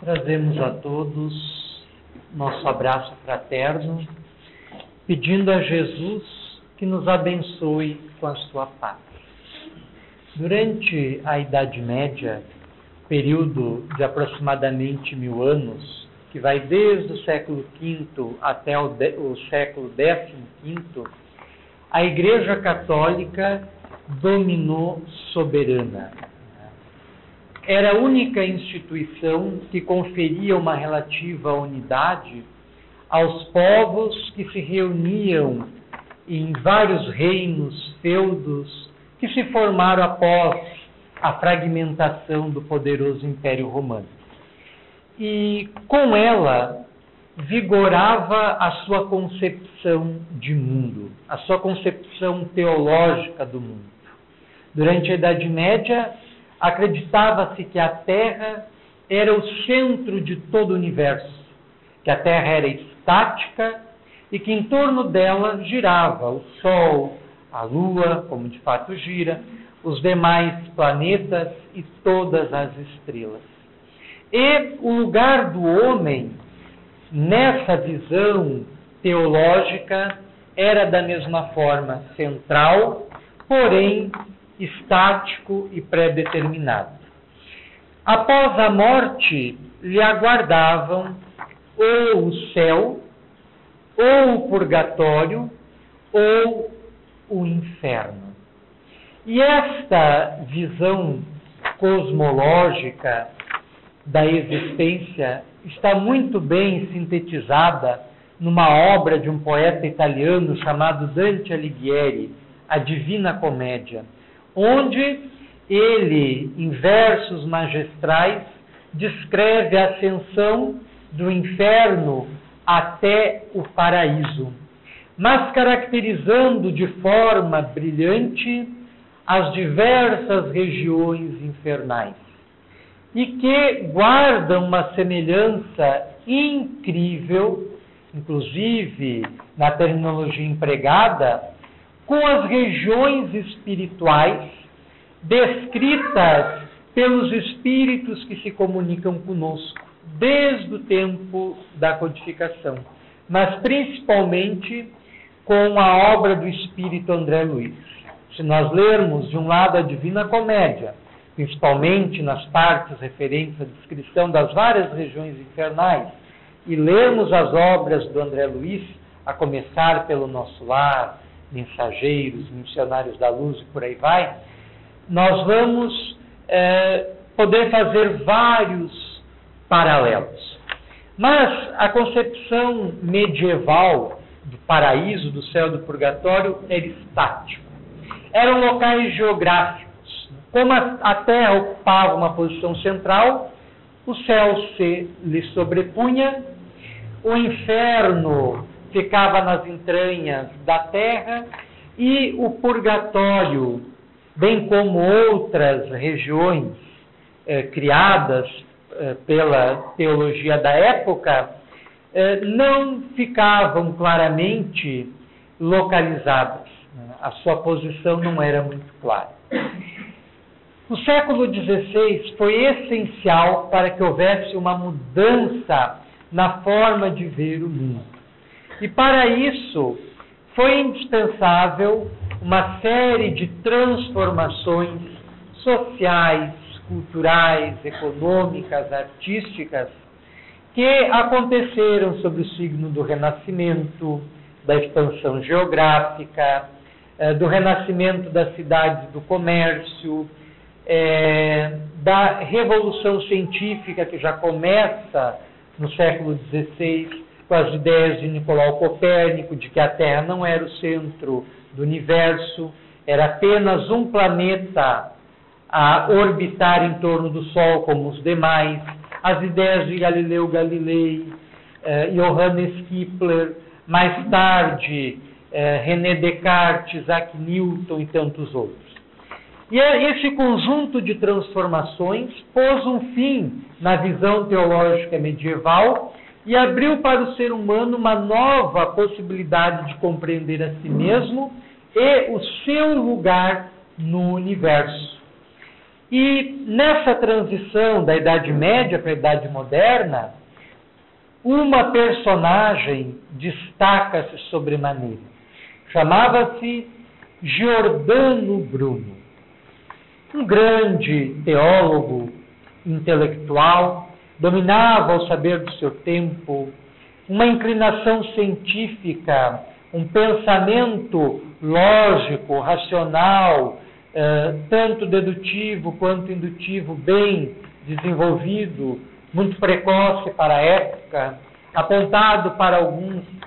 Trazemos a todos nosso abraço fraterno, pedindo a Jesus que nos abençoe com a sua paz. Durante a Idade Média, período de aproximadamente 1000 anos, que vai desde o século V até o século XV, a Igreja Católica dominou soberana. Era a única instituição que conferia uma relativa unidade aos povos que se reuniam em vários reinos, feudos, que se formaram após a fragmentação do poderoso Império Romano. E com ela vigorava a sua concepção de mundo, a sua concepção teológica do mundo. Durante a Idade Média, acreditava-se que a Terra era o centro de todo o universo, que a Terra era estática e que em torno dela girava o Sol, a Lua, como de fato gira, os demais planetas e todas as estrelas. E o lugar do homem, nessa visão teológica, era da mesma forma central, porém estático e pré-determinado. Após a morte, lhe aguardavam ou o céu, ou o purgatório, ou o inferno. E esta visão cosmológica da existência está muito bem sintetizada numa obra de um poeta italiano chamado Dante Alighieri, A Divina Comédia, onde ele, em versos magistrais, descreve a ascensão do inferno até o paraíso, mas caracterizando de forma brilhante as diversas regiões infernais, e que guardam uma semelhança incrível, inclusive na terminologia empregada, com as regiões espirituais descritas pelos espíritos que se comunicam conosco desde o tempo da codificação, mas principalmente com a obra do espírito André Luiz. Se nós lermos de um lado a Divina Comédia, principalmente nas partes referentes à descrição das várias regiões infernais, e lermos as obras do André Luiz, a começar pelo Nosso Lar, Mensageiros, Missionários da Luz e por aí vai, nós vamos poder fazer vários paralelos. Mas a concepção medieval do paraíso, do céu e do purgatório era estático. Eram locais geográficos. Como a Terra ocupava uma posição central, o céu se lhe sobrepunha, o inferno ficava nas entranhas da Terra e o purgatório, bem como outras regiões criadas pela teologia da época, não ficavam claramente localizadas. A sua posição não era muito clara. O século XVI foi essencial para que houvesse uma mudança na forma de ver o mundo. E para isso foi indispensável uma série de transformações sociais, culturais, econômicas, artísticas, que aconteceram sob o signo do Renascimento, da expansão geográfica, do renascimento das cidades do comércio, da revolução científica que já começa no século XVI, com as ideias de Nicolau Copérnico, de que a Terra não era o centro do universo, era apenas um planeta a orbitar em torno do Sol como os demais, as ideias de Galileu Galilei, Johannes Kepler, mais tarde René Descartes, Isaac Newton e tantos outros. E esse conjunto de transformações pôs um fim na visão teológica medieval e abriu para o ser humano uma nova possibilidade de compreender a si mesmo e o seu lugar no universo. E nessa transição da Idade Média para a Idade Moderna, uma personagem destaca-se sobremaneira. Chamava-se Giordano Bruno. Um grande teólogo, intelectual, dominava o saber do seu tempo, uma inclinação científica, um pensamento lógico, racional, tanto dedutivo quanto indutivo, bem desenvolvido, muito precoce para a época, apontado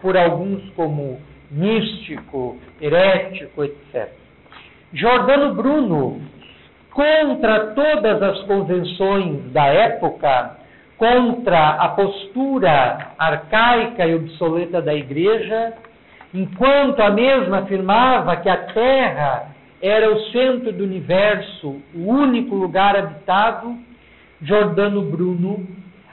por alguns como místico, herético, etc. Giordano Bruno, contra todas as convenções da época, contra a postura arcaica e obsoleta da Igreja, enquanto a mesma afirmava que a Terra era o centro do universo, o único lugar habitado, Giordano Bruno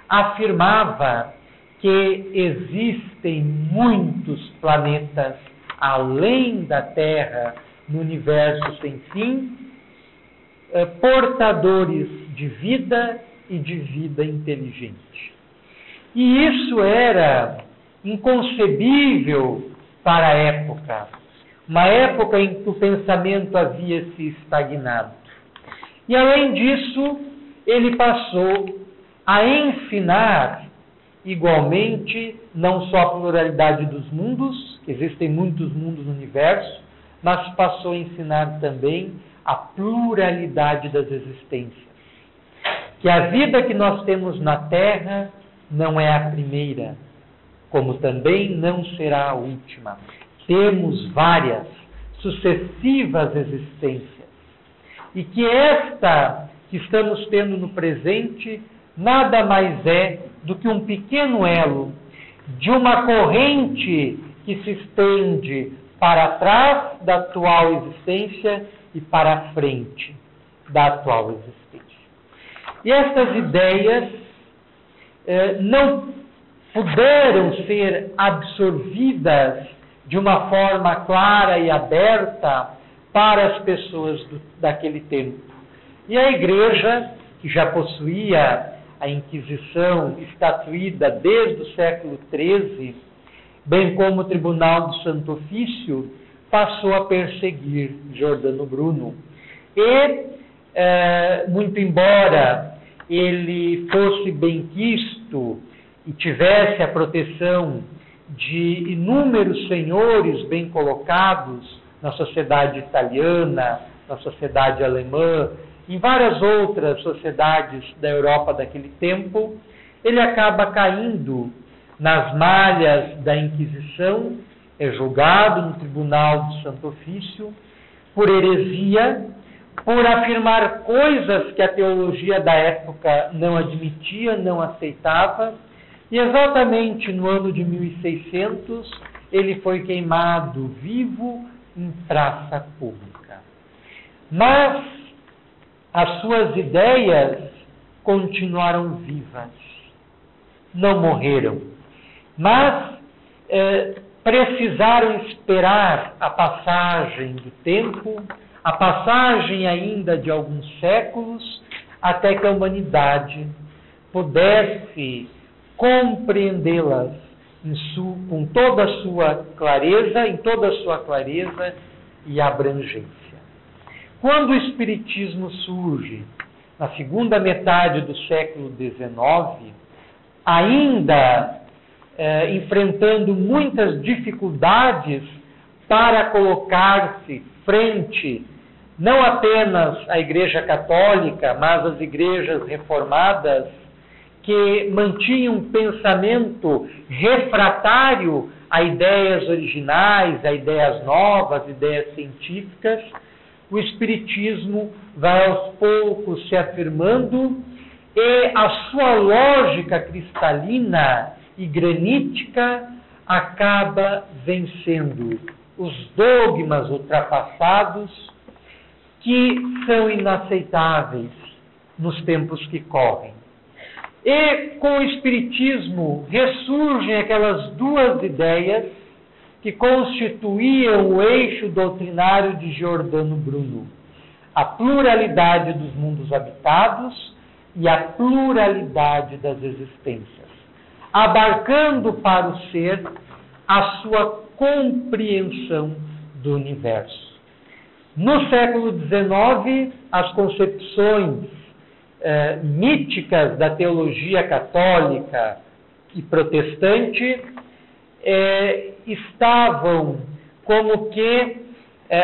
afirmava que existem muitos planetas além da Terra, no universo sem fim, portadores de vida e de vida inteligente. E isso era inconcebível para a época, uma época em que o pensamento havia se estagnado. E além disso, ele passou a ensinar igualmente não só a pluralidade dos mundos, que existem muitos mundos no universo, mas passou a ensinar também a pluralidade das existências. Que a vida que nós temos na Terra não é a primeira, como também não será a última. Temos várias, sucessivas existências. E que esta que estamos tendo no presente nada mais é do que um pequeno elo de uma corrente que se estende para trás da atual existência e para a frente da atual existência. E estas ideias não puderam ser absorvidas de uma forma clara e aberta para as pessoas daquele tempo. E a Igreja, que já possuía a Inquisição estatuída desde o século XIII, bem como o Tribunal do Santo Ofício, passou a perseguir Giordano Bruno. E, muito embora ele fosse benquisto e tivesse a proteção de inúmeros senhores bem colocados na sociedade italiana, na sociedade alemã, em várias outras sociedades da Europa daquele tempo, ele acaba caindo nas malhas da Inquisição, é julgado no Tribunal do Santo Ofício por heresia, por afirmar coisas que a teologia da época não admitia, não aceitava, e exatamente no ano de 1600 ele foi queimado vivo em praça pública. Mas as suas ideias continuaram vivas, não morreram, mas precisaram esperar a passagem do tempo, a passagem ainda de alguns séculos, até que a humanidade pudesse compreendê-las com toda a sua clareza, em toda a sua clareza e abrangência. Quando o Espiritismo surge, na segunda metade do século XIX, ainda enfrentando muitas dificuldades para colocar-se frente, não apenas à Igreja Católica, mas às igrejas reformadas, que mantinham um pensamento refratário a ideias originais, a ideias novas, ideias científicas, o Espiritismo vai aos poucos se afirmando e a sua lógica cristalina e granítica acaba vencendo os dogmas ultrapassados que são inaceitáveis nos tempos que correm. E com o Espiritismo ressurgem aquelas duas ideias que constituíam o eixo doutrinário de Giordano Bruno. a pluralidade dos mundos habitados e a pluralidade das existências, abarcando para o ser a sua compreensão do universo. No século XIX, as concepções míticas da teologia católica e protestante estavam como que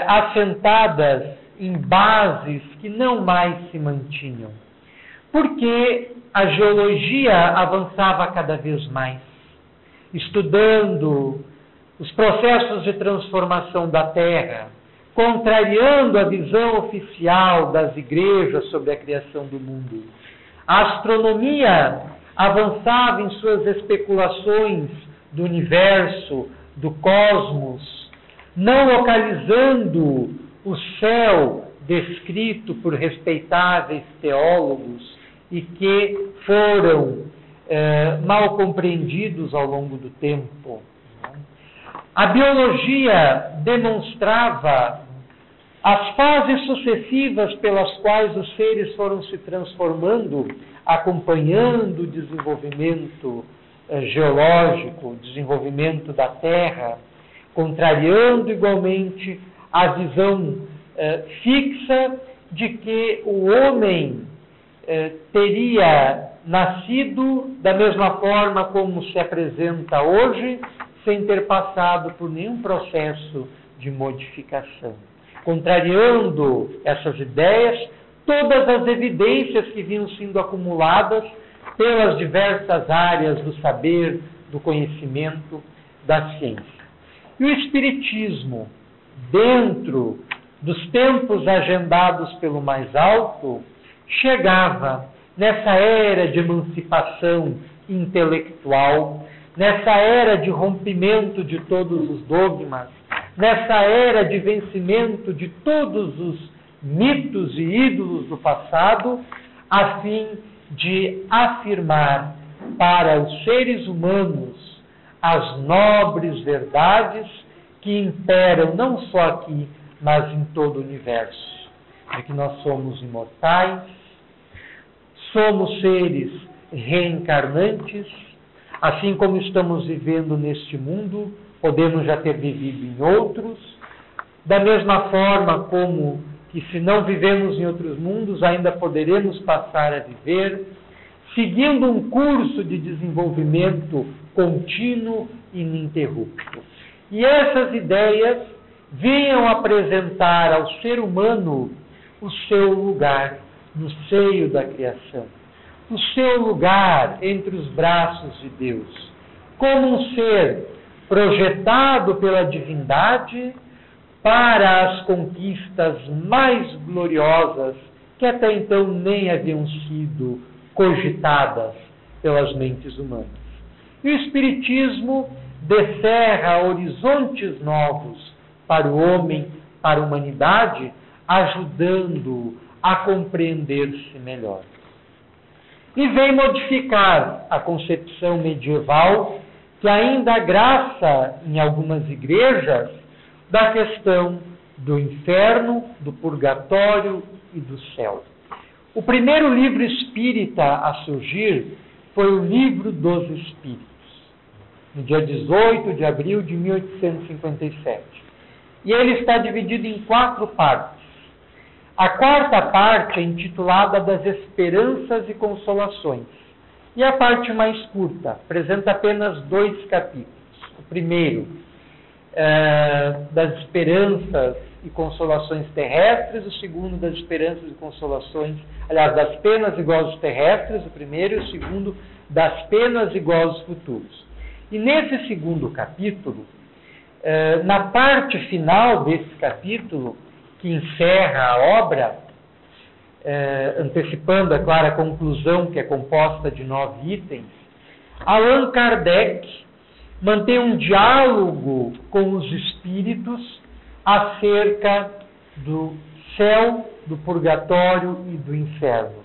assentadas em bases que não mais se mantinham, porque a geologia avançava cada vez mais, estudando os processos de transformação da Terra, contrariando a visão oficial das igrejas sobre a criação do mundo. A astronomia avançava em suas especulações do universo, do cosmos, não localizando o céu descrito por respeitáveis teólogos e que foram mal compreendidos ao longo do tempo. A biologia demonstrava as fases sucessivas pelas quais os seres foram se transformando, acompanhando o desenvolvimento geológico, o desenvolvimento da Terra, contrariando igualmente a visão fixa de que o homem teria nascido da mesma forma como se apresenta hoje, sem ter passado por nenhum processo de modificação. Contrariando essas ideias, todas as evidências que vinham sendo acumuladas pelas diversas áreas do saber, do conhecimento, da ciência. E o Espiritismo, dentro dos tempos agendados pelo mais alto, chegava nessa era de emancipação intelectual, nessa era de rompimento de todos os dogmas, nessa era de vencimento de todos os mitos e ídolos do passado, a fim de afirmar para os seres humanos as nobres verdades que imperam não só aqui, mas em todo o universo. De que nós somos imortais, somos seres reencarnantes, assim como estamos vivendo neste mundo, podemos já ter vivido em outros, da mesma forma como que se não vivemos em outros mundos, ainda poderemos passar a viver, seguindo um curso de desenvolvimento contínuo e ininterrupto. E essas ideias vinham apresentar ao ser humano o seu lugar no seio da criação, o seu lugar entre os braços de Deus, como um ser projetado pela divindade para as conquistas mais gloriosas que até então nem haviam sido cogitadas pelas mentes humanas. E o Espiritismo descerra horizontes novos para o homem, para a humanidade, ajudando a compreender-se melhor. E vem modificar a concepção medieval que ainda graça em algumas igrejas da questão do inferno, do purgatório e do céu. O primeiro livro espírita a surgir foi o Livro dos Espíritos, no dia 18 de abril de 1857. E ele está dividido em 4 partes. A quarta parte é intitulada Das Esperanças e Consolações. E a parte mais curta apresenta apenas 2 capítulos. O primeiro, das esperanças e consolações terrestres, o segundo, das esperanças e consolações, aliás, das penas e gozos terrestres, o primeiro, e o segundo, das penas e gozos futuros. E nesse segundo capítulo, na parte final desse capítulo, que encerra a obra, antecipando, é claro, a conclusão, que é composta de 9 itens, Allan Kardec mantém um diálogo com os espíritos acerca do céu, do purgatório e do inferno.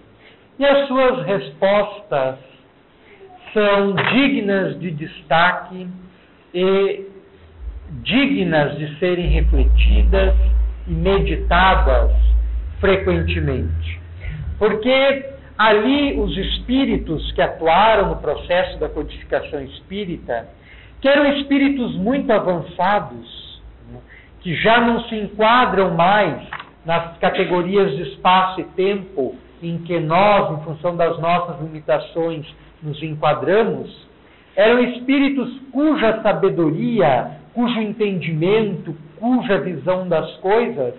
E as suas respostas são dignas de destaque e dignas de serem refletidas e meditadas frequentemente. Porque ali os espíritos que atuaram no processo da codificação espírita, que eram espíritos muito avançados, que já não se enquadram mais nas categorias de espaço e tempo em que nós, em função das nossas limitações, nos enquadramos, eram espíritos cuja sabedoria, cujo entendimento, cuja visão das coisas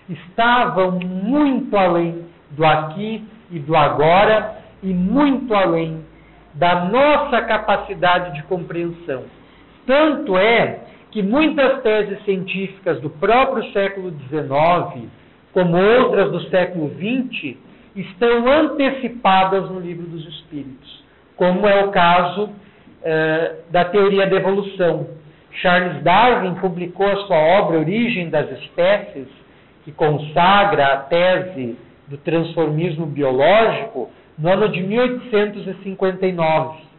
estavam muito além do aqui e do agora e muito além da nossa capacidade de compreensão. Tanto é que muitas teses científicas do próprio século XIX, como outras do século XX, estão antecipadas no Livro dos Espíritos, como é o caso da teoria da evolução. Charles Darwin publicou a sua obra Origem das Espécies, que consagra a tese do transformismo biológico, no ano de 1859.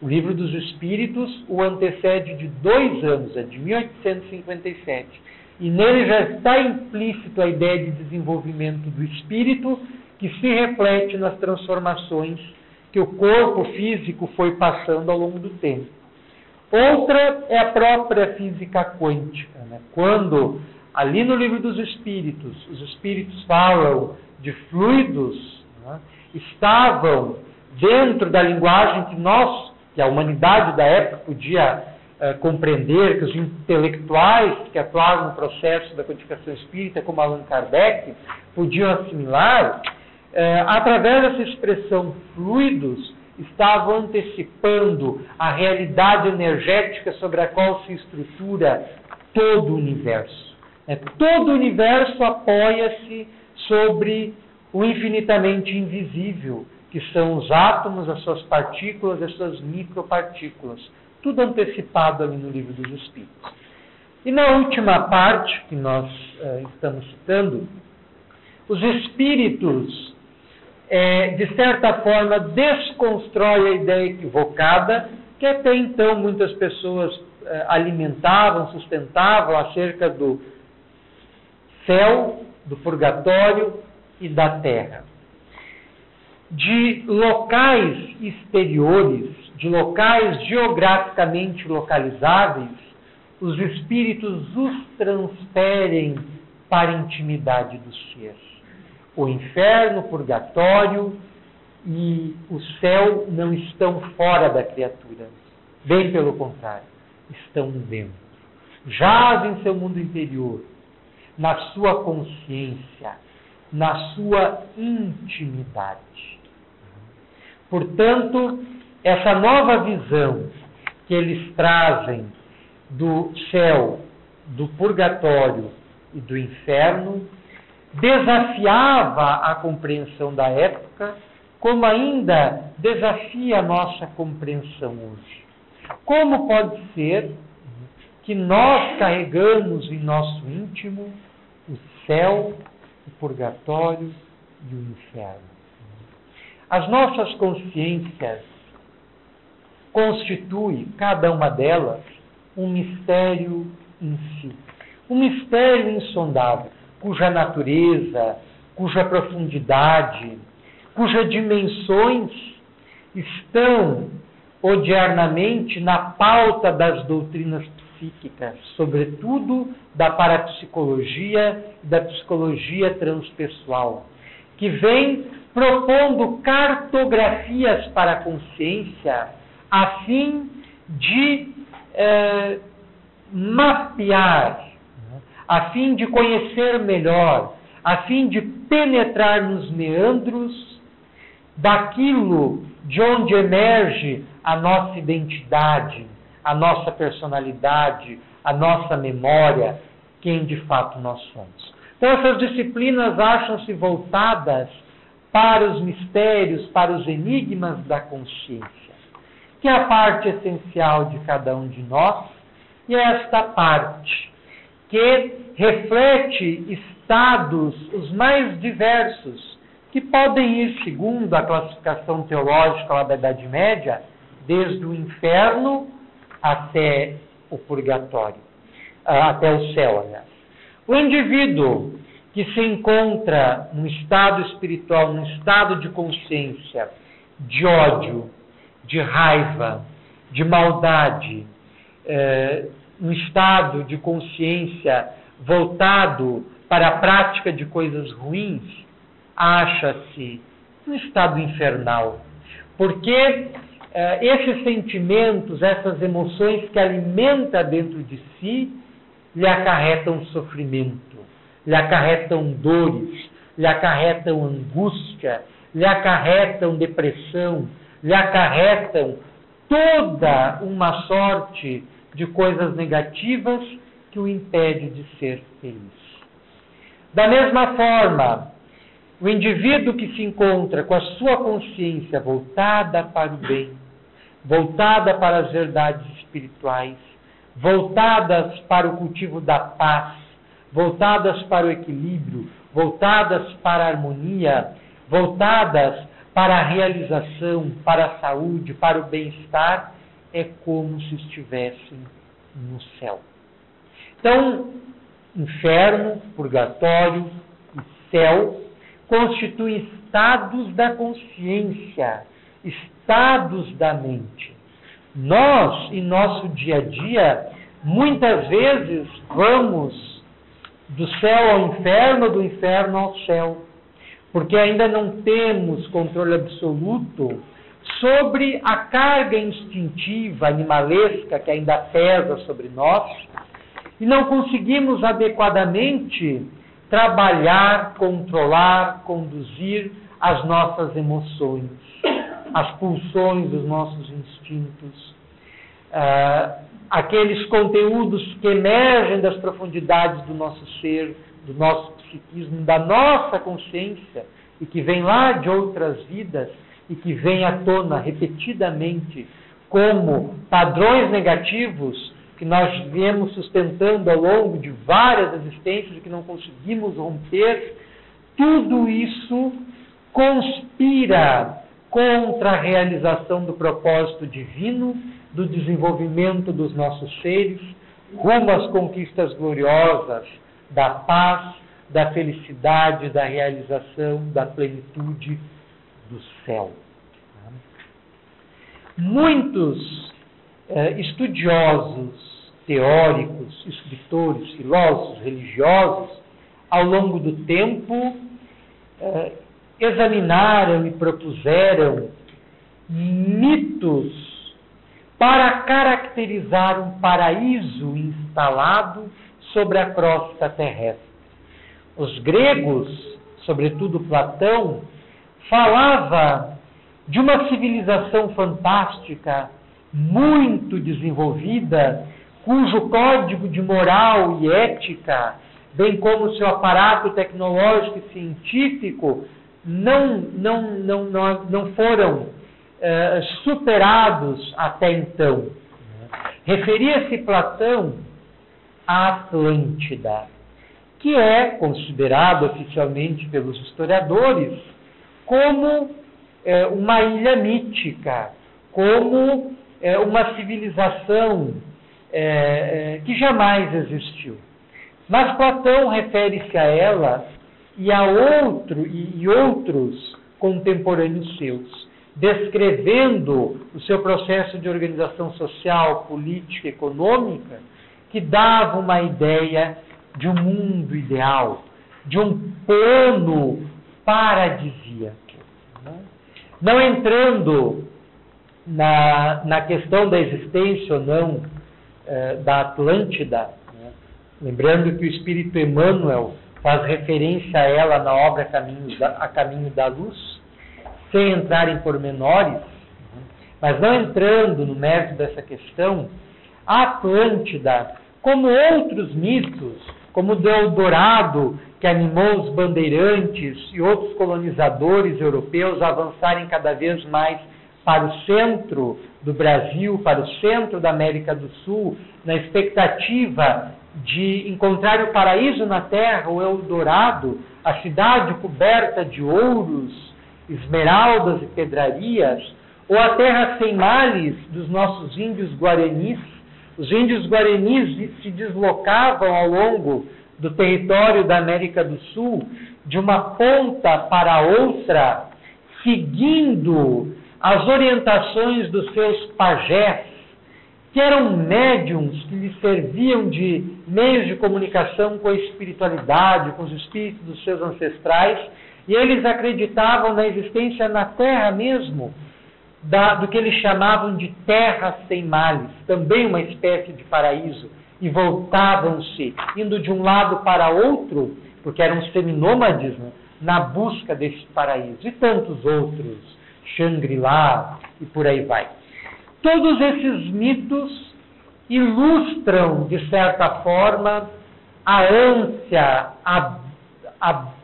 O Livro dos Espíritos o antecede de 2 anos, é de 1857. E nele já está implícito a ideia de desenvolvimento do espírito, que se reflete nas transformações que o corpo físico foi passando ao longo do tempo. Outra é a própria física quântica, né? Quando, ali no Livro dos Espíritos, os espíritos falam de fluidos, né? Estavam dentro da linguagem que a humanidade da época podia compreender, que os intelectuais que atuavam no processo da codificação espírita, como Allan Kardec, podiam assimilar, através dessa expressão fluidos, estavam antecipando a realidade energética sobre a qual se estrutura todo o universo. Todo o universo apoia-se sobre o infinitamente invisível, que são os átomos, as suas partículas, as suas micropartículas. Tudo antecipado ali no Livro dos Espíritos. E na última parte, que nós estamos citando, os espíritos, de certa forma, desconstroem a ideia equivocada, que até então muitas pessoas alimentavam, sustentavam acerca do céu, do purgatório e da terra. De locais exteriores, de locais geograficamente localizáveis, os espíritos os transferem para a intimidade do ser. O inferno, o purgatório e o céu não estão fora da criatura. Bem pelo contrário, estão dentro. Jazem em seu mundo interior, na sua consciência, na sua intimidade. Portanto, essa nova visão que eles trazem do céu, do purgatório e do inferno desafiava a compreensão da época, como ainda desafia a nossa compreensão hoje. Como pode ser que nós carregamos em nosso íntimo o céu, o purgatório e o inferno? As nossas consciências constituem, cada uma delas, um mistério em si. Um mistério insondável, cuja natureza, cuja profundidade, cujas dimensões estão odiernamente na pauta das doutrinas psíquicas, sobretudo da parapsicologia e da psicologia transpessoal, que vem propondo cartografias para a consciência a fim de mapear, a fim de conhecer melhor, a fim de penetrar nos meandros daquilo de onde emerge a nossa identidade, a nossa personalidade, a nossa memória, quem de fato nós somos. Então essas disciplinas acham-se voltadas para os mistérios, para os enigmas da consciência, que é a parte essencial de cada um de nós, e é esta parte que reflete estados os mais diversos, que podem ir, segundo a classificação teológica lá da Idade Média, desde o inferno até o purgatório, até o céu, aliás. O indivíduo que se encontra num estado espiritual, num estado de consciência, de ódio, de raiva, de maldade, um estado de consciência voltado para a prática de coisas ruins, acha-se um estado infernal. Porque esses sentimentos, essas emoções que alimenta dentro de si, lhe acarretam sofrimento, lhe acarretam dores, lhe acarretam angústia, lhe acarretam depressão, lhe acarretam toda uma sorte de coisas negativas que o impede de ser feliz. Da mesma forma, o indivíduo que se encontra com a sua consciência voltada para o bem, voltada para as verdades espirituais, voltadas para o cultivo da paz, voltadas para o equilíbrio, voltadas para a harmonia, voltadas para a realização, para a saúde, para o bem-estar, é como se estivessem no céu. Então, inferno, purgatório e céu constituem estados da consciência, estados da mente. Nós, em nosso dia a dia, muitas vezes vamos do céu ao inferno, do inferno ao céu, porque ainda não temos controle absoluto sobre a carga instintiva, animalesca, que ainda pesa sobre nós, e não conseguimos adequadamente trabalhar, controlar, conduzir as nossas emoções, as pulsões dos nossos instintos, aqueles conteúdos que emergem das profundidades do nosso ser, do nosso psiquismo, da nossa consciência, e que vem lá de outras vidas, e que vem à tona repetidamente como padrões negativos que nós viemos sustentando ao longo de várias existências e que não conseguimos romper, tudo isso conspira contra a realização do propósito divino, do desenvolvimento dos nossos seres, rumo às conquistas gloriosas da paz, da felicidade, da realização, da plenitude do céu. Muitos estudiosos, teóricos, escritores, filósofos, religiosos, ao longo do tempo, examinaram e propuseram mitos para caracterizar um paraíso instalado sobre a crosta terrestre. Os gregos, sobretudo Platão, falava de uma civilização fantástica, muito desenvolvida, cujo código de moral e ética, bem como seu aparato tecnológico e científico, não foram superados até então. Referia-se Platão à Atlântida, que é considerado oficialmente pelos historiadores como uma ilha mítica, como uma civilização que jamais existiu. Mas Platão refere-se a ela e a outros contemporâneos seus, descrevendo o seu processo de organização social, política, econômica, que dava uma ideia de um mundo ideal, de um plano paradisíaco. Não entrando na questão da existência ou não da Atlântida, lembrando que o Espírito Emmanuel faz referência a ela na obra A Caminho da Luz, sem entrar em pormenores, mas não entrando no mérito dessa questão, a Atlântida, como outros mitos, como o do Eldorado, que animou os bandeirantes e outros colonizadores europeus a avançarem cada vez mais para o centro do Brasil, para o centro da América do Sul, na expectativa de encontrar o paraíso na terra, o Eldorado, a cidade coberta de ouros, esmeraldas e pedrarias, ou a terra sem males dos nossos índios guaranis. Os índios guaranis se deslocavam ao longo do território da América do Sul, de uma ponta para a outra, seguindo as orientações dos seus pajés, que eram médiums que lhes serviam de meios de comunicação com a espiritualidade, com os espíritos dos seus ancestrais, e eles acreditavam na existência na Terra mesmo, do que eles chamavam de terra sem males, também uma espécie de paraíso, e voltavam-se, indo de um lado para outro, porque eram seminômades, né, na busca desse paraíso, e tantos outros, Shangri-La e por aí vai. Todos esses mitos ilustram, de certa forma, a ânsia,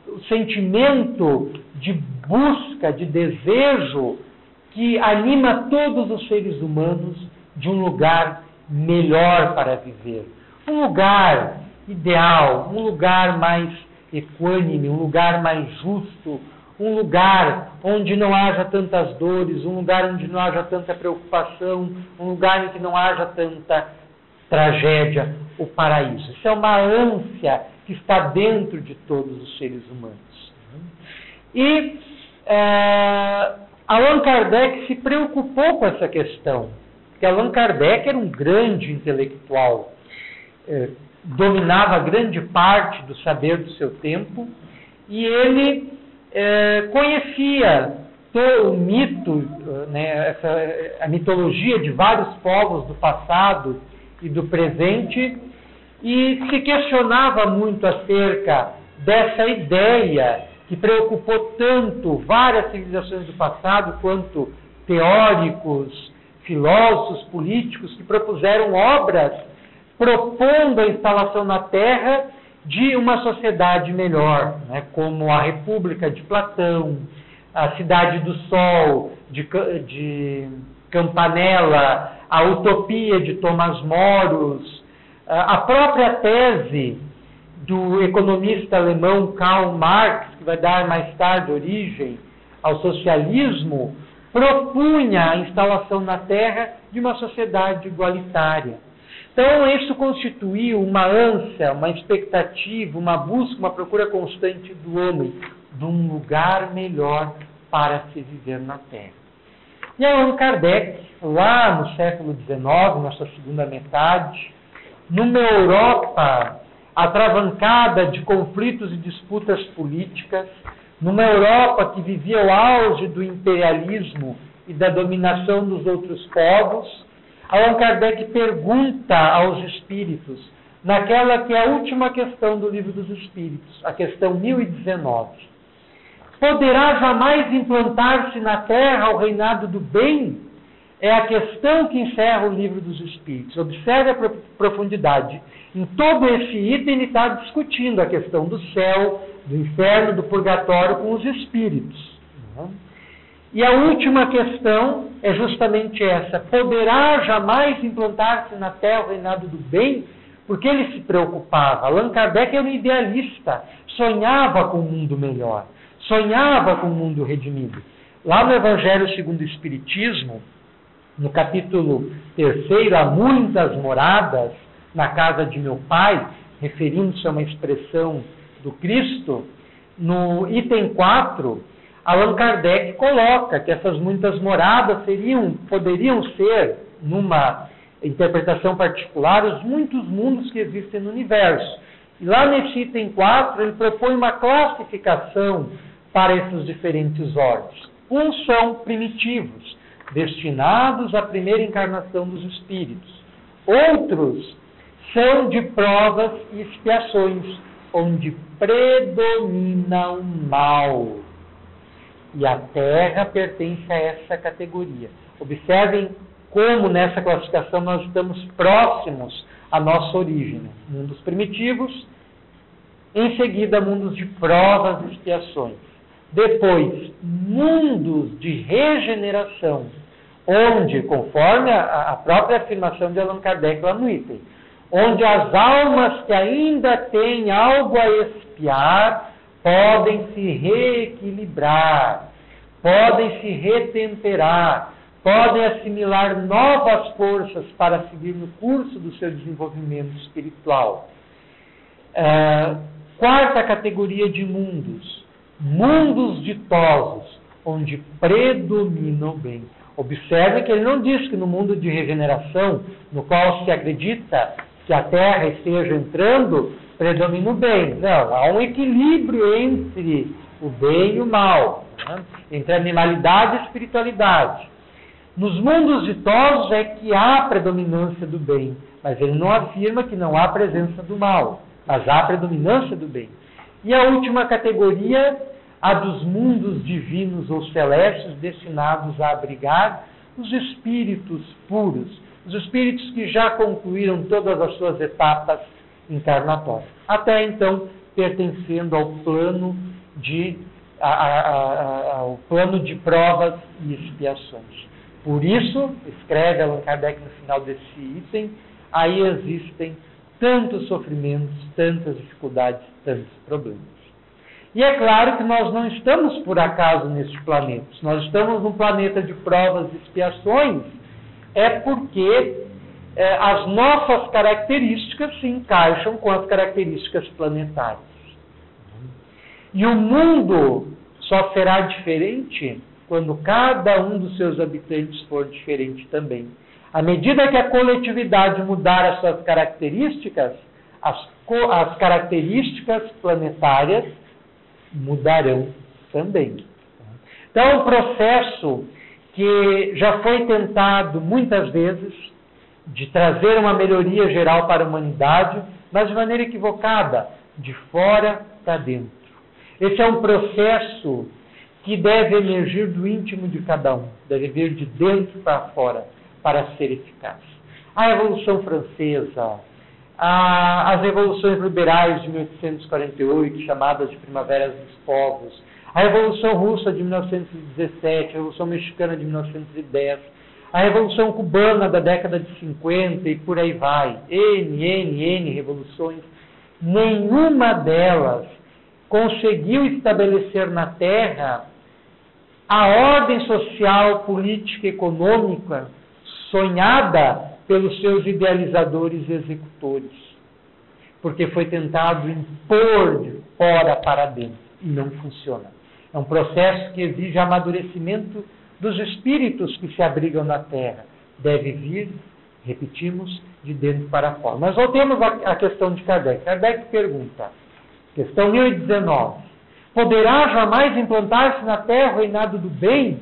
o sentimento de busca, de desejo que anima todos os seres humanos de um lugar melhor para viver. Um lugar ideal, um lugar mais equânime, um lugar mais justo, um lugar onde não haja tantas dores, um lugar onde não haja tanta preocupação, um lugar em que não haja tanta tragédia, o paraíso. Isso é uma ânsia que está dentro de todos os seres humanos. E Allan Kardec se preocupou com essa questão, porque Allan Kardec era um grande intelectual, dominava grande parte do saber do seu tempo, e ele conhecia todo o mito, né, a mitologia de vários povos do passado e do presente, e se questionava muito acerca dessa ideia que preocupou tanto várias civilizações do passado, quanto teóricos, filósofos, políticos, que propuseram obras propondo a instalação na Terra de uma sociedade melhor, né, como a República de Platão, a Cidade do Sol de Campanella, a Utopia de Tomás Moros, a própria tese do economista alemão Karl Marx, que vai dar mais tarde origem ao socialismo, propunha a instalação na Terra de uma sociedade igualitária. Então, isso constituiu uma ânsia, uma expectativa, uma busca, uma procura constante do homem, de um lugar melhor para se viver na Terra. E Allan Kardec, lá no século XIX, nossa segunda metade, numa Europa atravancada de conflitos e disputas políticas, numa Europa que vivia o auge do imperialismo e da dominação dos outros povos, Allan Kardec pergunta aos espíritos, naquela que é a última questão do Livro dos Espíritos, a questão 1019. Poderá jamais implantar-se na Terra o reinado do bem? É a questão que encerra o Livro dos Espíritos. Observe a profundidade. Em todo esse item ele está discutindo a questão do céu, do inferno, do purgatório com os espíritos. E a última questão é justamente essa. Poderá jamais implantar-se na Terra o reinado do bem? Porque ele se preocupava. Allan Kardec era um idealista. Sonhava com um mundo melhor. Sonhava com um mundo redimido. Lá no Evangelho segundo o Espiritismo, no capítulo 3, há muitas moradas na casa de meu Pai, referindo-se a uma expressão do Cristo, no item 4, Allan Kardec coloca que essas muitas moradas poderiam ser, numa interpretação particular, os muitos mundos que existem no universo. E lá nesse item 4, ele propõe uma classificação para esses diferentes ordens. Uns são primitivos, destinados à primeira encarnação dos espíritos. Outros são de provas e expiações, onde predomina o mal. E a Terra pertence a essa categoria. Observem como nessa classificação nós estamos próximos à nossa origem. Mundos primitivos, em seguida mundos de provas e expiações. Depois, mundos de regeneração, onde, conforme a própria afirmação de Allan Kardec lá no item, onde as almas que ainda têm algo a expiar podem se reequilibrar, podem se retemperar, podem assimilar novas forças para seguir no curso do seu desenvolvimento espiritual. Quarta categoria de mundos, mundos ditosos, onde predomina o bem. Observe que ele não diz que no mundo de regeneração, no qual se acredita que a Terra esteja entrando, predomina o bem. Não, há um equilíbrio entre o bem e o mal, né? Entre animalidade e espiritualidade. Nos mundos ditosos é que há predominância do bem, mas ele não afirma que não há presença do mal, mas há predominância do bem. E a última categoria, a dos mundos divinos ou celestes, destinados a abrigar os espíritos puros, os espíritos que já concluíram todas as suas etapas encarnatórias, até então pertencendo ao plano ao plano de provas e expiações. Por isso, escreve Allan Kardec no final desse item, aí existem tantos sofrimentos, tantas dificuldades, tantos problemas. E é claro que nós não estamos por acaso neste planeta. Se nós estamos num planeta de provas e expiações, é porque as nossas características se encaixam com as características planetárias. E o mundo só será diferente quando cada um dos seus habitantes for diferente também. À medida que a coletividade mudar as suas características, as características planetárias mudarão também. Então, é um processo que já foi tentado muitas vezes de trazer uma melhoria geral para a humanidade, mas de maneira equivocada, de fora para dentro. Esse é um processo que deve emergir do íntimo de cada um, deve vir de dentro para fora, para ser eficaz. A Revolução Francesa, as revoluções liberais de 1848, chamadas de Primaveras dos Povos, a Revolução Russa de 1917, a Revolução Mexicana de 1910, a Revolução Cubana da década de 50 e por aí vai, N revoluções, nenhuma delas conseguiu estabelecer na Terra a ordem social, política e econômica sonhada pelos seus idealizadores e executores, porque foi tentado impor de fora para dentro e não funciona. É um processo que exige amadurecimento dos espíritos que se abrigam na Terra. Deve vir, repetimos, de dentro para fora. Mas voltemos à questão de Kardec. Kardec pergunta, questão 1019, poderá jamais implantar-se na Terra o reinado do bem?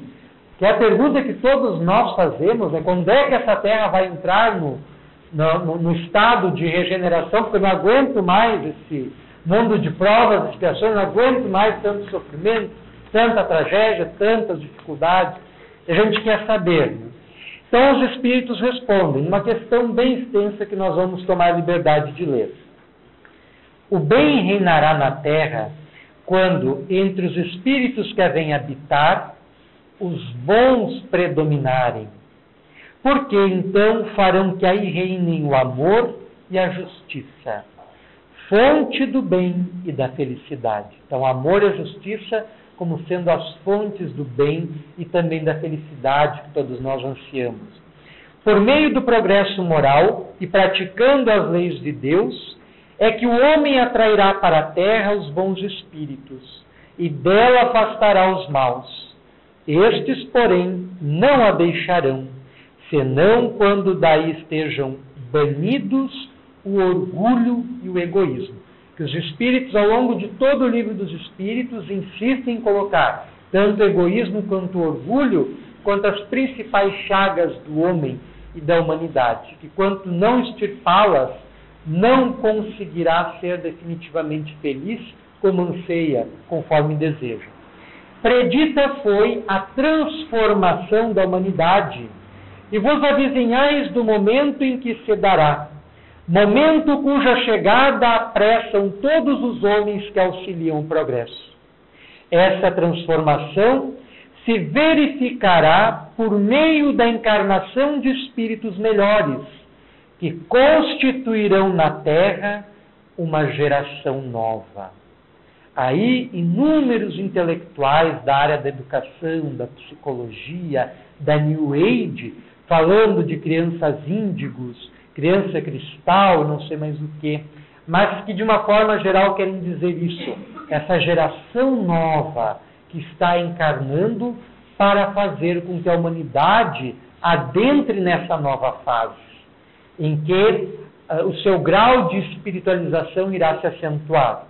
Que é a pergunta que todos nós fazemos, é quando é que essa Terra vai entrar no estado de regeneração, porque eu não aguento mais esse mundo de provas, de expiações, não aguento mais tanto sofrimento, tanta tragédia, tantas dificuldades. A gente quer saber. Né? Então os Espíritos respondem, uma questão bem extensa que nós vamos tomar a liberdade de ler. O bem reinará na Terra quando, entre os Espíritos que a vêm habitar, os bons predominarem, porque então farão que aí reinem o amor e a justiça, fonte do bem e da felicidade. Então, amor e a justiça como sendo as fontes do bem e também da felicidade que todos nós ansiamos. Por meio do progresso moral e praticando as leis de Deus, é que o homem atrairá para a terra os bons espíritos e dela afastará os maus. Estes, porém, não a deixarão, senão quando daí estejam banidos o orgulho e o egoísmo. Que os espíritos, ao longo de todo o livro dos espíritos, insistem em colocar tanto o egoísmo quanto o orgulho, quanto as principais chagas do homem e da humanidade, que quanto não extirpá-las, não conseguirá ser definitivamente feliz como anseia, conforme deseja. Predita foi a transformação da humanidade, e vos avizinhais do momento em que se dará, momento cuja chegada apressam todos os homens que auxiliam o progresso. Essa transformação se verificará por meio da encarnação de espíritos melhores, que constituirão na Terra uma geração nova. Aí, inúmeros intelectuais da área da educação, da psicologia, da New Age, falando de crianças índigos, criança cristal, não sei mais o quê. mas que de uma forma geral querem dizer isso. Essa geração nova que está encarnando para fazer com que a humanidade adentre nessa nova fase, em que o seu grau de espiritualização irá se acentuar.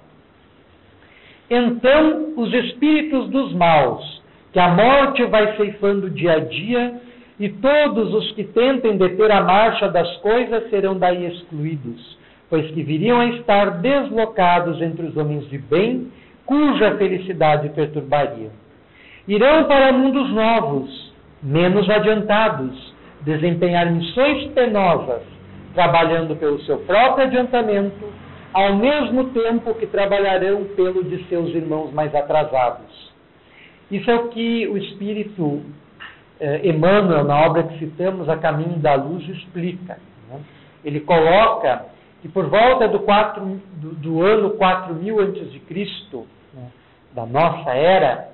Então, os espíritos dos maus, que a morte vai ceifando dia a dia, e todos os que tentem deter a marcha das coisas serão daí excluídos, pois que viriam a estar deslocados entre os homens de bem, cuja felicidade perturbariam. Irão para mundos novos, menos adiantados, desempenhar missões penosas, trabalhando pelo seu próprio adiantamento, ao mesmo tempo que trabalharão pelo de seus irmãos mais atrasados. Isso é o que o Espírito Emmanuel, na obra que citamos, A Caminho da Luz, explica. Né? Ele coloca que por volta do ano 4000 a.C., né, da nossa era,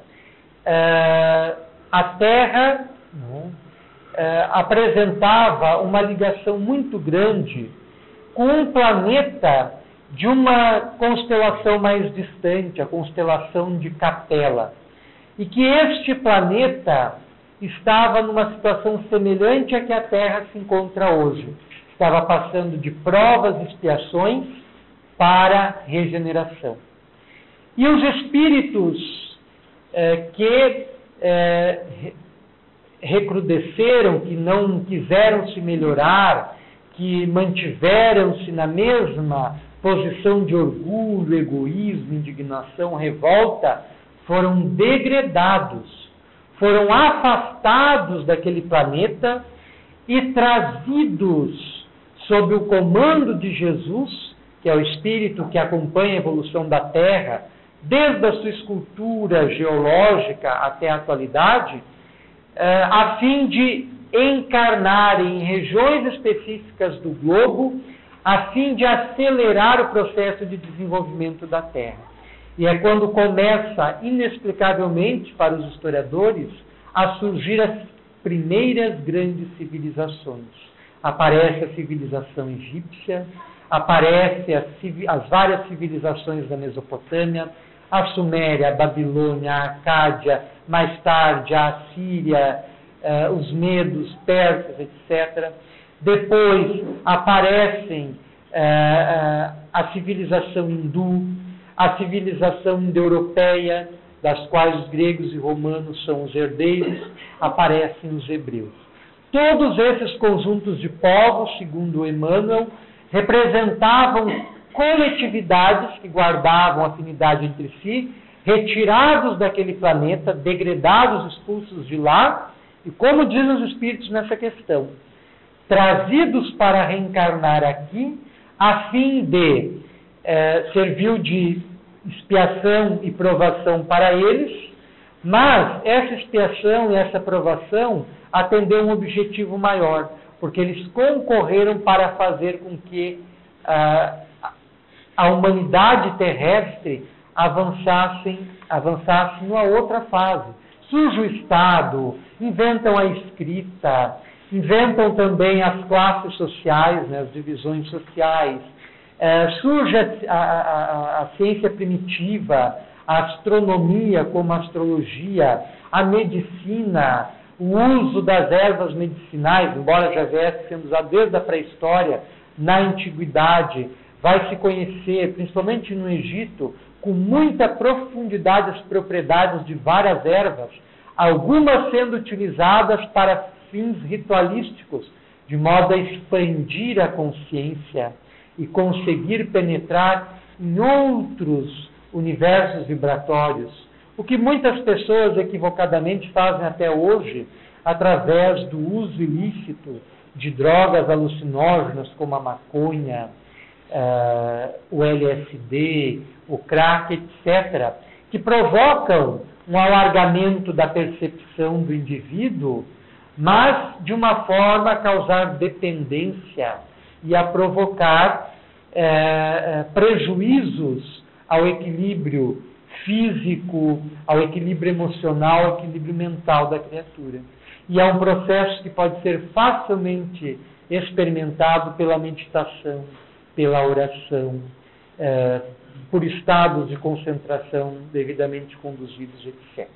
a Terra, né, apresentava uma ligação muito grande com um planeta de uma constelação mais distante, a constelação de Capela. E que este planeta estava numa situação semelhante à que a Terra se encontra hoje. Estava passando de provas e expiações para regeneração. E os espíritos que recrudesceram, que não quiseram se melhorar, que mantiveram-se na mesma posição de orgulho, egoísmo, indignação, revolta, foram degradados, foram afastados daquele planeta e trazidos sob o comando de Jesus, que é o Espírito que acompanha a evolução da Terra, desde a sua escultura geológica até a atualidade, a fim de encarnar em regiões específicas do globo, a fim de acelerar o processo de desenvolvimento da Terra. E é quando começa, inexplicavelmente para os historiadores, a surgir as primeiras grandes civilizações. Aparece a civilização egípcia, aparece as várias civilizações da Mesopotâmia, a Suméria, a Babilônia, a Acádia, mais tarde a Assíria, os Medos, Persas, etc. Depois aparecem a civilização hindu, a civilização indo-europeia, das quais os gregos e romanos são os herdeiros, aparecem os hebreus. Todos esses conjuntos de povos, segundo Emmanuel, representavam coletividades que guardavam afinidade entre si, retirados daquele planeta, degradados, expulsos de lá, e como dizem os espíritos nessa questão, trazidos para reencarnar aqui, a fim de serviu de expiação e provação para eles, mas essa expiação e essa provação atendeu um objetivo maior, porque eles concorreram para fazer com que a humanidade terrestre avançasse numa outra fase. Surge o Estado, inventam a escrita, inventam também as classes sociais, né, as divisões sociais, surge a ciência primitiva, a astronomia como a astrologia, a medicina, o uso das ervas medicinais, embora já viesse sendo usado desde a pré-história, na antiguidade, vai se conhecer, principalmente no Egito, com muita profundidade as propriedades de várias ervas, algumas sendo utilizadas para fins ritualísticos, de modo a expandir a consciência e conseguir penetrar em outros universos vibratórios, o que muitas pessoas equivocadamente fazem até hoje, através do uso ilícito de drogas alucinógenas como a maconha, o LSD, o crack, etc., que provocam um alargamento da percepção do indivíduo, mas de uma forma a causar dependência e a provocar prejuízos ao equilíbrio físico, ao equilíbrio emocional, ao equilíbrio mental da criatura. E é um processo que pode ser facilmente experimentado pela meditação, pela oração, por estados de concentração devidamente conduzidos, etc.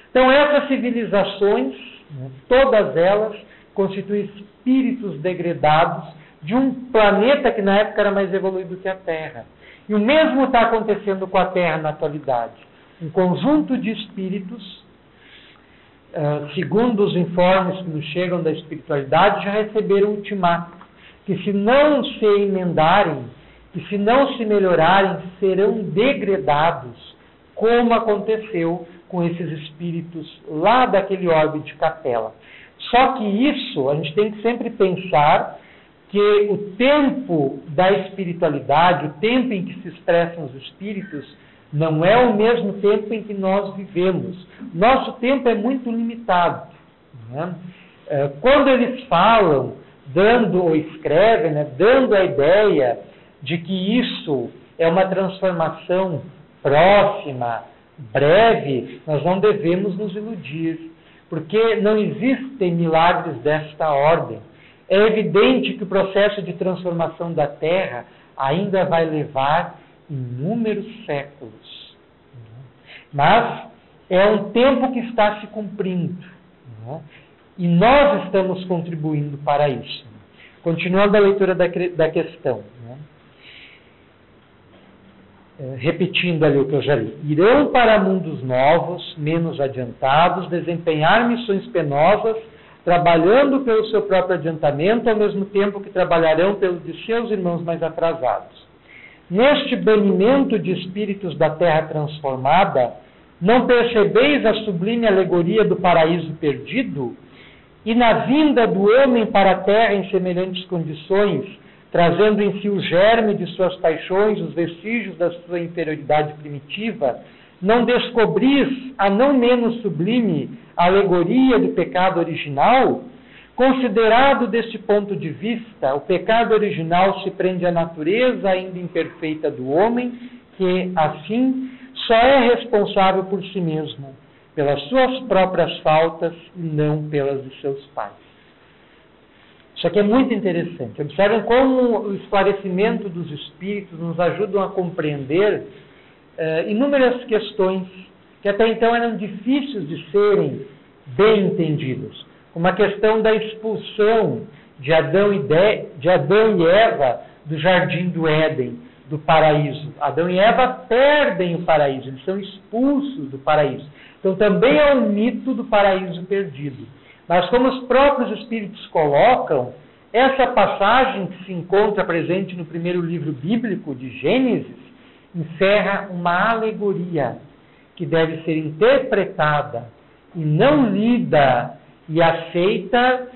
Então, essas civilizações, né, todas elas, constituem espíritos degradados de um planeta que na época era mais evoluído que a Terra. E o mesmo está acontecendo com a Terra na atualidade. Um conjunto de espíritos, segundo os informes que nos chegam da espiritualidade, já receberam um ultimato, que se não se emendarem, que se não se melhorarem, serão degradados, como aconteceu com esses espíritos lá daquele orbe de Capela. Só que isso, a gente tem que sempre pensar que o tempo da espiritualidade, o tempo em que se expressam os espíritos, não é o mesmo tempo em que nós vivemos. Nosso tempo é muito limitado, né? Quando eles falam, dando ou escrevem, né, dando a ideia de que isso é uma transformação próxima, breve, nós não devemos nos iludir, porque não existem milagres desta ordem. É evidente que o processo de transformação da Terra ainda vai levar inúmeros séculos. Mas é um tempo que está se cumprindo. E nós estamos contribuindo para isso. Continuando a leitura da questão. Repetindo ali o que eu já li. Irão para mundos novos, menos adiantados, desempenhar missões penosas, trabalhando pelo seu próprio adiantamento, ao mesmo tempo que trabalharão pelo de seus irmãos mais atrasados. Neste banimento de espíritos da terra transformada, não percebeis a sublime alegoria do paraíso perdido? E na vinda do homem para a terra em semelhantes condições, trazendo em si o germe de suas paixões, os vestígios da sua inferioridade primitiva, não descobris a não menos sublime alegoria do pecado original? Considerado deste ponto de vista, o pecado original se prende à natureza ainda imperfeita do homem, que, assim, só é responsável por si mesmo, pelas suas próprias faltas e não pelas de seus pais. Isso aqui é muito interessante. Observem como o esclarecimento dos espíritos nos ajudam a compreender inúmeras questões que até então eram difíceis de serem bem entendidas. Como a questão da expulsão de Adão e Eva do jardim do Éden, do paraíso. Adão e Eva perdem o paraíso, eles são expulsos do paraíso. Então também é um mito do paraíso perdido. Mas como os próprios espíritos colocam, essa passagem que se encontra presente no primeiro livro bíblico de Gênesis, encerra uma alegoria que deve ser interpretada e não lida e aceita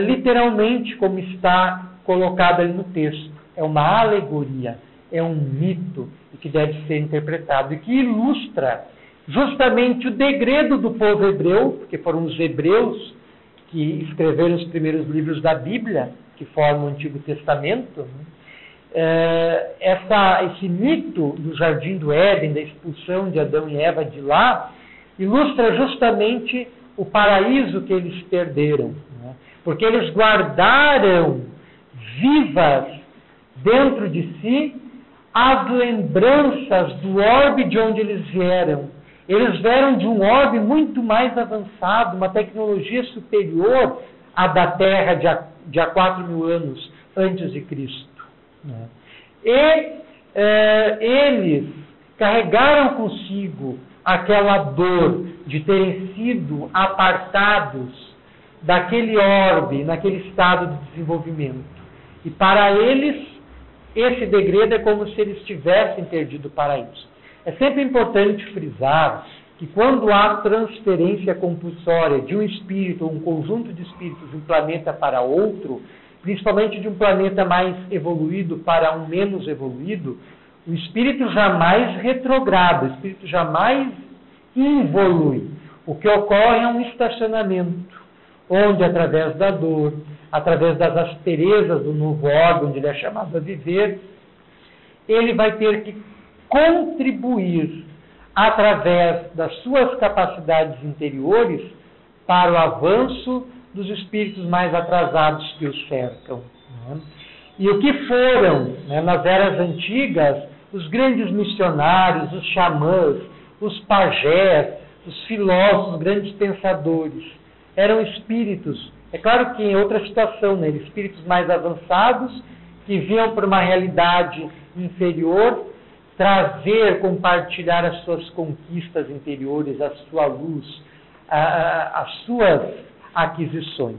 literalmente como está colocado ali no texto. É uma alegoria, é um mito e que deve ser interpretado e que ilustra justamente o degredo do povo hebreu, porque foram os hebreus que escreveram os primeiros livros da Bíblia, que formam o Antigo Testamento. Esse mito do Jardim do Éden, da expulsão de Adão e Eva de lá, ilustra justamente o paraíso que eles perderam, né? Porque eles guardaram vivas dentro de si as lembranças do orbe de onde eles vieram. Eles vieram de um orbe muito mais avançado, uma tecnologia superior à da Terra de há 4.000 anos antes de Cristo. Né? E eles carregaram consigo aquela dor de terem sido apartados daquele orbe, naquele estado de desenvolvimento. E para eles, esse degredo é como se eles tivessem perdido o paraíso. É sempre importante frisar que quando há transferência compulsória de um espírito ou um conjunto de espíritos de um planeta para outro, principalmente de um planeta mais evoluído para um menos evoluído, o espírito jamais retrograda, o espírito jamais involui. O que ocorre é um estacionamento, onde através da dor, através das asperezas do novo órgão onde ele é chamado a viver, ele vai ter que contribuir através das suas capacidades interiores para o avanço dos espíritos mais atrasados que os cercam. Né? E o que foram, né, nas eras antigas, os grandes missionários, os xamãs, os pajés, os filósofos, os grandes pensadores, eram espíritos, é claro que em outra situação, né? Espíritos mais avançados, que vinham para uma realidade inferior, trazer, compartilhar as suas conquistas interiores, a sua luz, as suas aquisições.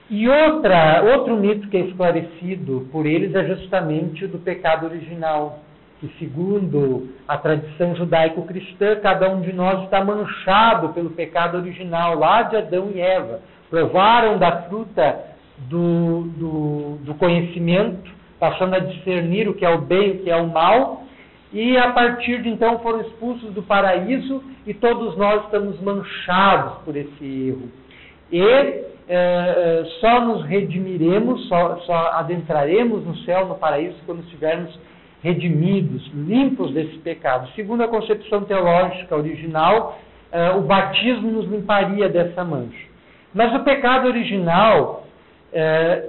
E outro mito que é esclarecido por eles é justamente o do pecado original, que segundo a tradição judaico-cristã, cada um de nós está manchado pelo pecado original, lá de Adão e Eva. Provaram da fruta do conhecimento, passando a discernir o que é o bem e o que é o mal, e a partir de então foram expulsos do paraíso e todos nós estamos manchados por esse erro. E só nos redimiremos, só adentraremos no céu, no paraíso, quando estivermos redimidos, limpos desse pecado. Segundo a concepção teológica original, o batismo nos limparia dessa mancha. Mas o pecado original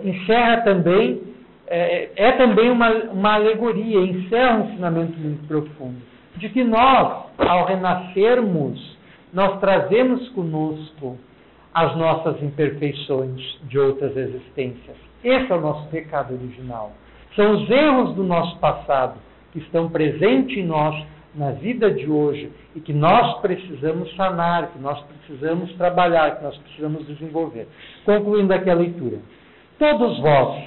encerra também, é também uma alegoria, encerra um ensinamento muito profundo, de que nós, ao renascermos, nós trazemos conosco as nossas imperfeições de outras existências. Esse é o nosso pecado original. São os erros do nosso passado que estão presentes em nós na vida de hoje e que nós precisamos sanar, que nós precisamos trabalhar, que nós precisamos desenvolver. Concluindo aqui a leitura. Todos vós,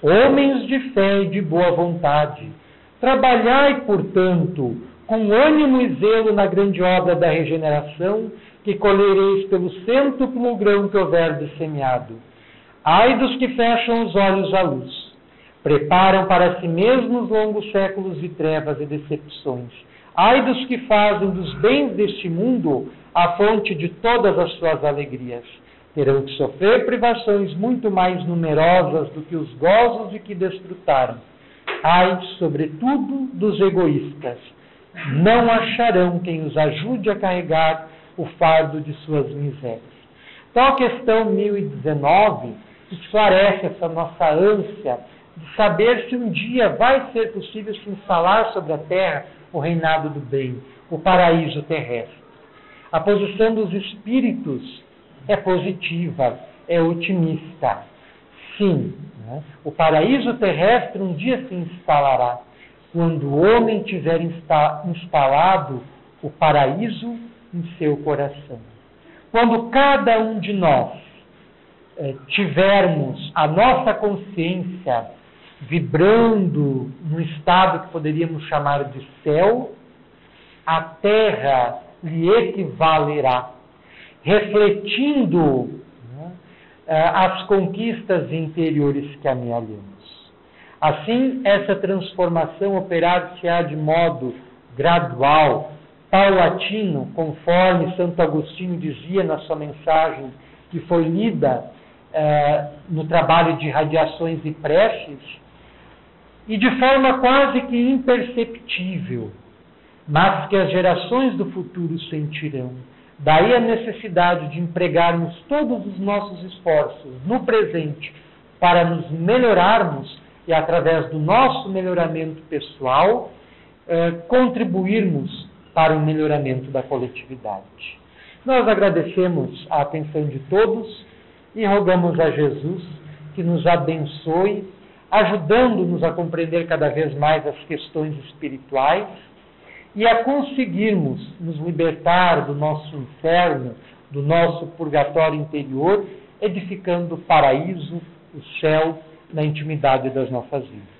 homens de fé e de boa vontade, trabalhai, portanto, com ânimo e zelo na grande obra da regeneração, que colhereis pelo cêntuplo grão que houverdes semeado. Ai dos que fecham os olhos à luz, preparam para si mesmos longos séculos de trevas e decepções. Ai dos que fazem dos bens deste mundo a fonte de todas as suas alegrias. Terão que sofrer privações muito mais numerosas do que os gozos de que desfrutaram. Ai, sobretudo, dos egoístas. Não acharão quem os ajude a carregar o fardo de suas misérias. Então, a questão 1019 esclarece essa nossa ânsia de saber se um dia vai ser possível se instalar sobre a terra o reinado do bem, o paraíso terrestre. A posição dos espíritos é positiva, é otimista. Sim, né? O paraíso terrestre um dia se instalará, quando o homem tiver instalado o paraíso em seu coração. Quando cada um de nós tivermos a nossa consciência vibrando num estado que poderíamos chamar de céu, a terra lhe equivalerá, refletindo as conquistas interiores que amealhamos. Assim, essa transformação operar-se-á de modo gradual, paulatino, conforme Santo Agostinho dizia na sua mensagem que foi lida no trabalho de Radiações e Preces, e de forma quase que imperceptível, mas que as gerações do futuro sentirão. Daí a necessidade de empregarmos todos os nossos esforços no presente para nos melhorarmos e, através do nosso melhoramento pessoal, contribuirmos para o melhoramento da coletividade. Nós agradecemos a atenção de todos e rogamos a Jesus que nos abençoe, ajudando-nos a compreender cada vez mais as questões espirituais e a conseguirmos nos libertar do nosso inferno, do nosso purgatório interior, edificando o paraíso, o céu, na intimidade das nossas vidas.